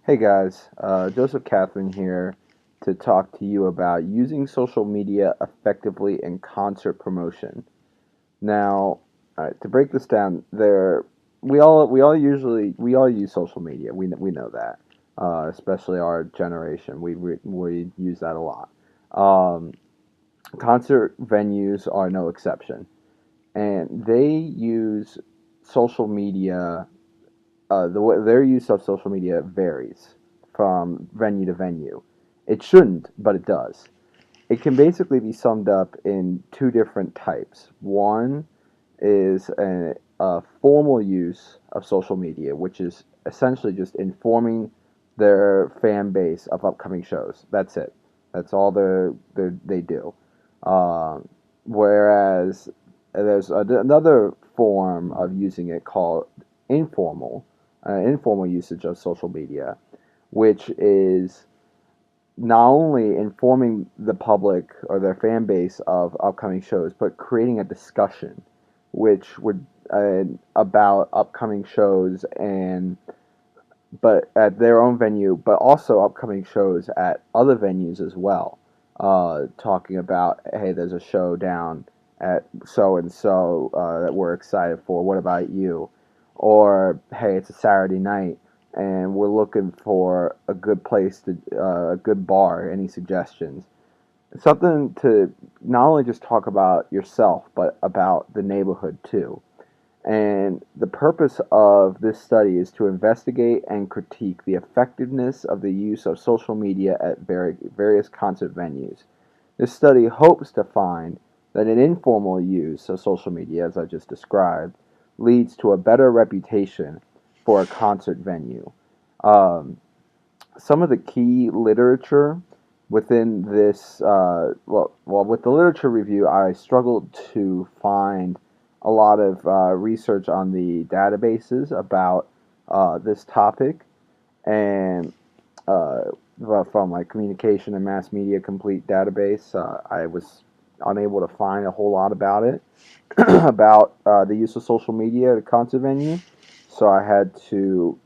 Hey guys, Joseph Catherine here to talk to you about using social media effectively in concert promotion. Now, to break this down, we all use social media. We know that, especially our generation. We use that a lot. Um, Concert venues are no exception, and they use social media. Their use of social media varies from venue to venue. It shouldn't, but it does. It can basically be summed up in two different types. One is a formal use of social media, which is essentially just informing their fan base of upcoming shows. That's it. That's all they do. Whereas there's another form of using it called informal usage of social media, which is not only informing the public or their fan base of upcoming shows, but creating a discussion, which would about upcoming shows and but at their own venue, but also upcoming shows at other venues as well. Talking about, hey, there's a show down at so and so that we're excited for. What about you? Or hey, it's a Saturday night and we're looking for a good place to a good bar. Any suggestions? Something to not only just talk about yourself, but about the neighborhood too. And the purpose of this study is to investigate and critique the effectiveness of the use of social media at various concert venues. This study hopes to find that an informal use of social media, as I just described, leads to a better reputation for a concert venue. Um, some of the key literature within this, with the literature review, I struggled to find a lot of research on the databases about this topic, and uh, from like Communication and Mass Media Complete database, I was unable to find a whole lot about it, about the use of social media at a concert venue. So I had to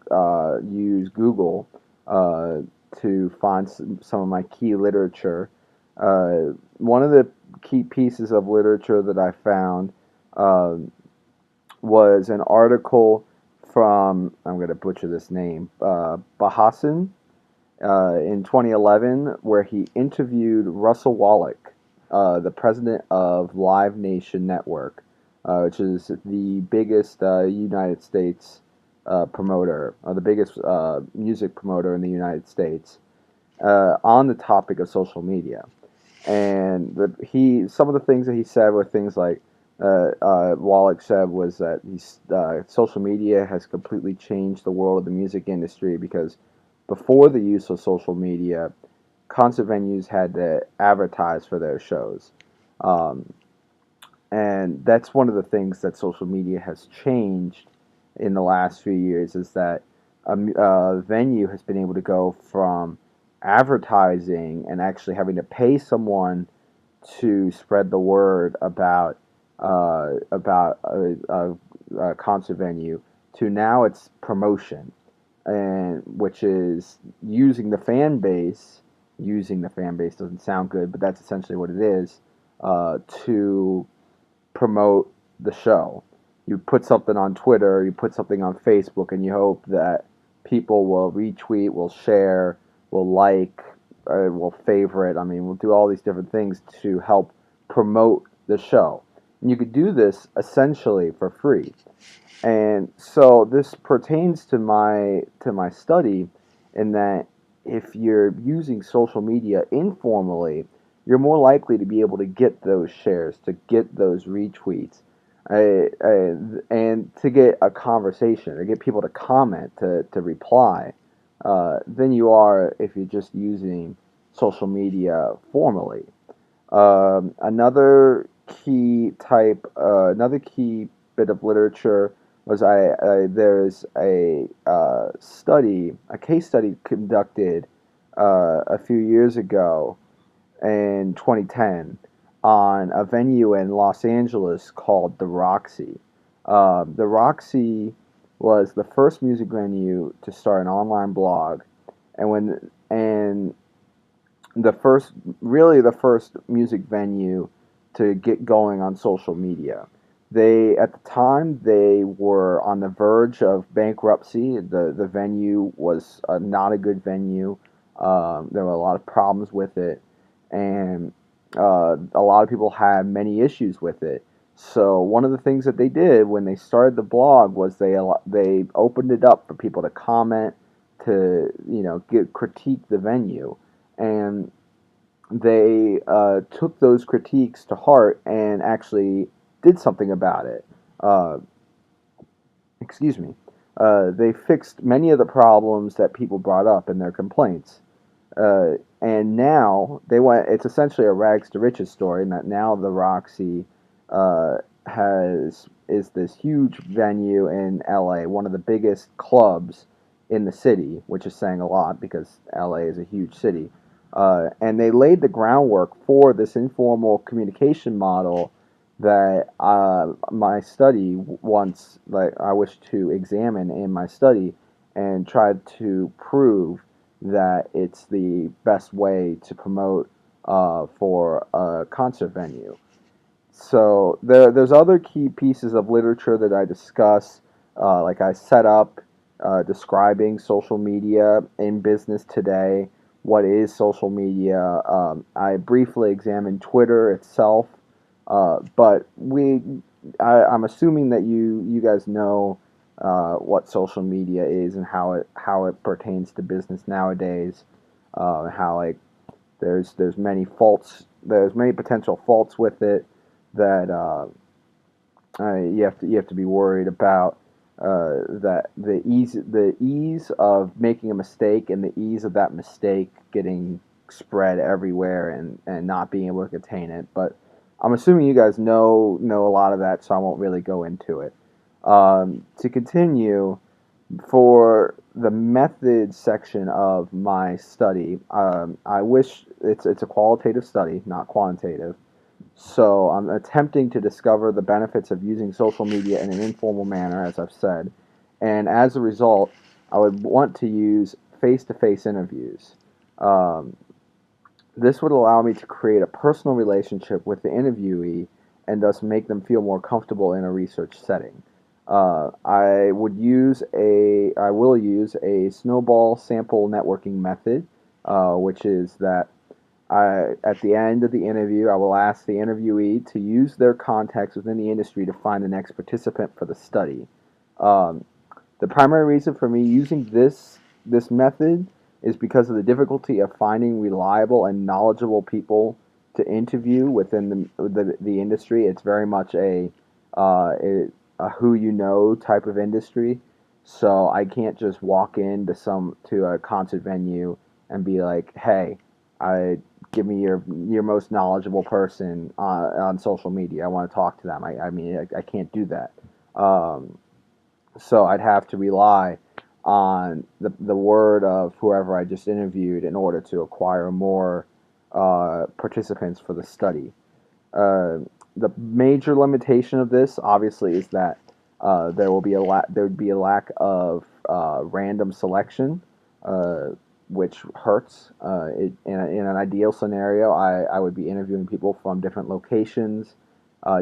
use Google uh, to find some of my key literature. One of the key pieces of literature that I found um, was an article from, I'm going to butcher this name, Bahasan in 2011, where he interviewed Russell Wallach, the president of Live Nation Network, which is the biggest United States promoter, or the biggest music promoter in the United States, on the topic of social media. And some of the things that he said were things like Wallach said was that social media has completely changed the world of the music industry because before the use of social media, concert venues had to advertise for their shows. Um, and that's one of the things that social media has changed in the last few years is that a venue has been able to go from advertising and actually having to pay someone to spread the word about a concert venue to now it's promotion, and which is using the fan base doesn't sound good, but that's essentially what it is, to promote the show. You put something on Twitter, you put something on Facebook, and you hope that people will retweet, will share, will like, will favorite. I mean, we'll do all these different things to help promote the show. And you could do this essentially for free. And so this pertains to my study in that if you're using social media informally, you're more likely to be able to get those shares, to get those retweets, and to get a conversation, or get people to comment, to reply, than you are if you're just using social media formally. Another key bit of literature was there's a case study conducted a few years ago in 2010 on a venue in Los Angeles called the Roxy. The Roxy was the first music venue to start an online blog, And the first, really the first music venue to get going on social media. They, at the time, they were on the verge of bankruptcy. The venue was not a good venue. There were a lot of problems with it, and a lot of people had many issues with it. So one of the things that they did when they started the blog was they opened it up for people to comment, to get critique the venue, and they took those critiques to heart and actually did something about it. Uh, excuse me. They fixed many of the problems that people brought up in their complaints. And now they went. It's essentially a rags to riches story, and that now the Roxy uh, has is this huge venue in LA, one of the biggest clubs in the city, which is saying a lot because LA is a huge city. And they laid the groundwork for this informal communication model that my study wants, like I wish to examine in my study and tried to prove that it's the best way to promote for a concert venue. So there's other key pieces of literature that I discuss, like I set up describing social media in business today. What is social media? I briefly examined Twitter itself, but I'm assuming that you guys know what social media is and how it pertains to business nowadays. How like there's many potential faults with it that you have to be worried about, that the ease of making a mistake and the ease of that mistake getting spread everywhere and not being able to contain it. But I'm assuming you guys know a lot of that, so I won't really go into it. To continue, for the method section of my study, I wish it's a qualitative study, not quantitative. So I'm attempting to discover the benefits of using social media in an informal manner, as I've said, and as a result, I would want to use face-to-face interviews. Um, this would allow me to create a personal relationship with the interviewee and thus make them feel more comfortable in a research setting. I will use a snowball sample networking method, which is that at the end of the interview, I will ask the interviewee to use their contacts within the industry to find the next participant for the study. Um, the primary reason for me using this method is because of the difficulty of finding reliable and knowledgeable people to interview within the industry. It's very much a who you know type of industry. So I can't just walk to a concert venue and be like, "Hey, I give me your most knowledgeable person on social media. I want to talk to them." I mean, I can't do that. Um, so I'd have to rely on the word of whoever I just interviewed in order to acquire more participants for the study. Uh, the major limitation of this, obviously, is that there would be a lack of random selection, uh, which hurts. In an ideal scenario, I would be interviewing people from different locations,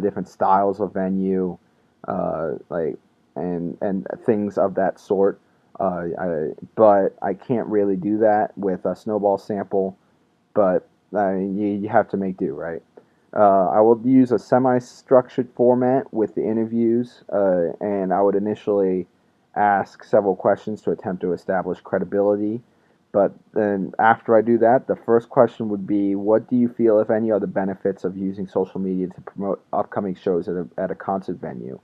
different styles of venue, like and things of that sort. But I can't really do that with a snowball sample. But you have to make do, right? I will use a semi-structured format with the interviews, and I would initially ask several questions to attempt to establish credibility. But then after I do that, the first question would be, what do you feel, if any, are the benefits of using social media to promote upcoming shows at a concert venue?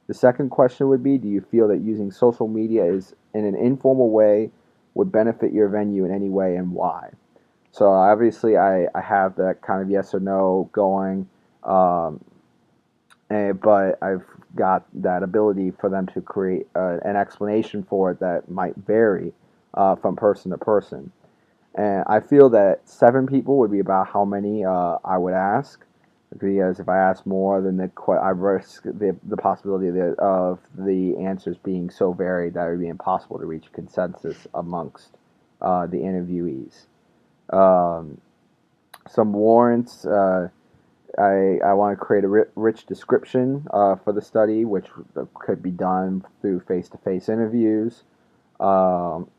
The second question would be, do you feel that using social media is in an informal way would benefit your venue in any way, and why? So obviously, I have that kind of yes or no going, um, but I've got that ability for them to create an explanation for it that might vary from person to person. And I feel that 7 people would be about how many I would ask, because if I ask more, then I risk the possibility of the answers being so varied that it would be impossible to reach consensus amongst the interviewees. Um, some warrants. I want to create a rich description for the study, which could be done through face-to-face interviews. Um,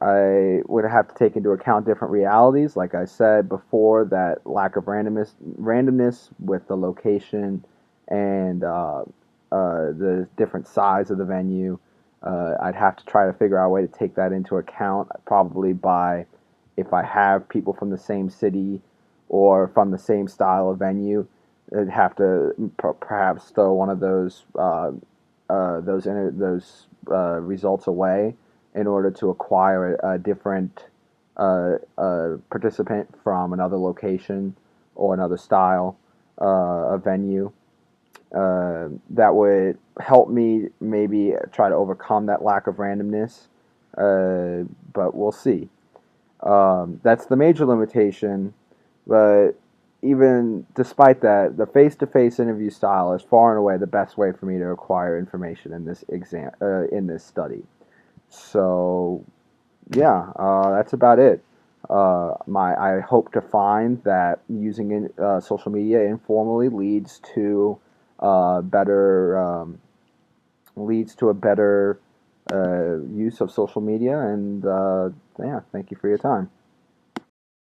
I would have to take into account different realities, like I said before, that lack of randomness with the location and the different size of the venue. I'd have to try to figure out a way to take that into account, probably by if I have people from the same city or from the same style of venue. I'd have to perhaps throw one of those results away in order to acquire a different participant from another location or another style of venue. That would help me maybe try to overcome that lack of randomness, but we'll see. That's the major limitation, but even despite that, the face-to-face interview style is far and away the best way for me to acquire information in this in this study. So yeah, that's about it. I hope to find that using social media informally better leads to a better use of social media. And yeah, thank you for your time.